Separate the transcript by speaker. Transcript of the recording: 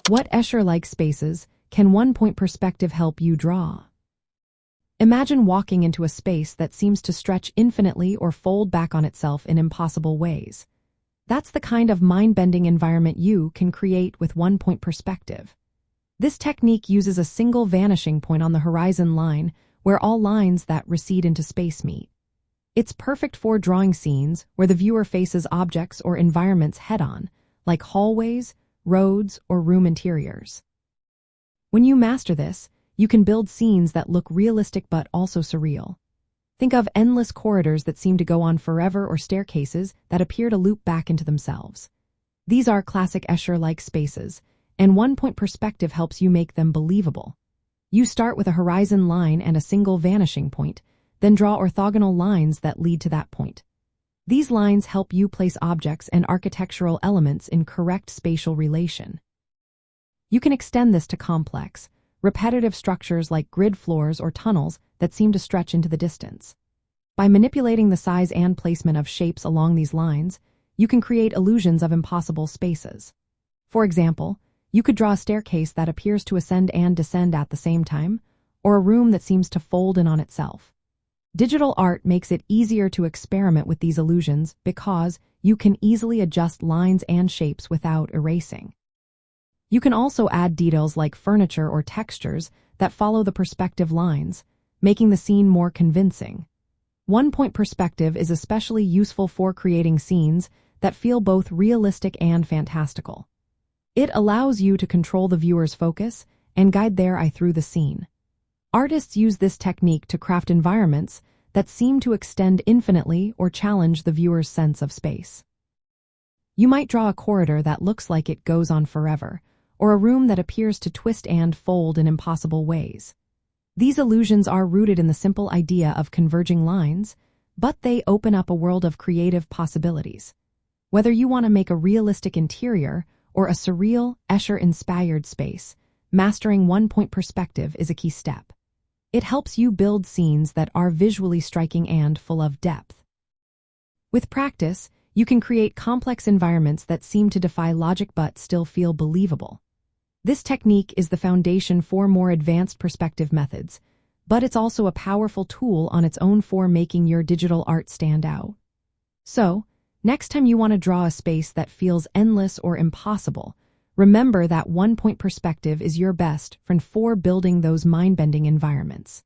Speaker 1: What Escher-like spaces can one-point perspective help you draw? Imagine walking into a space that seems to stretch infinitely or fold back on itself in impossible ways. That's the kind of mind-bending environment you can create with one-point perspective. This technique uses a single vanishing point on the horizon line where all lines that recede into space meet. It's perfect for drawing scenes where the viewer faces objects or environments head-on, like hallways, roads, or room interiors. When you master this, you can build scenes that look realistic but also surreal. Think of endless corridors that seem to go on forever or staircases that appear to loop back into themselves. These are classic Escher-like spaces, and one-point perspective helps you make them believable. You start with a horizon line and a single vanishing point, then draw orthogonal lines that lead to that point. These lines help you place objects and architectural elements in correct spatial relation. You can extend this to complex, repetitive structures like grid floors or tunnels that seem to stretch into the distance. By manipulating the size and placement of shapes along these lines, you can create illusions of impossible spaces. For example, you could draw a staircase that appears to ascend and descend at the same time, or a room that seems to fold in on itself. Digital art makes it easier to experiment with these illusions because you can easily adjust lines and shapes without erasing. You can also add details like furniture or textures that follow the perspective lines, making the scene more convincing. One-point perspective is especially useful for creating scenes that feel both realistic and fantastical. It allows you to control the viewer's focus and guide their eye through the scene. Artists use this technique to craft environments that seem to extend infinitely or challenge the viewer's sense of space. You might draw a corridor that looks like it goes on forever, or a room that appears to twist and fold in impossible ways. These illusions are rooted in the simple idea of converging lines, but they open up a world of creative possibilities. Whether you want to make a realistic interior or a surreal, Escher-inspired space, mastering one-point perspective is a key step. It helps you build scenes that are visually striking and full of depth. With practice, you can create complex environments that seem to defy logic but still feel believable. This technique is the foundation for more advanced perspective methods, but it's also a powerful tool on its own for making your digital art stand out. So, next time you want to draw a space that feels endless or impossible, remember that one-point perspective is your best friend for building those mind-bending environments.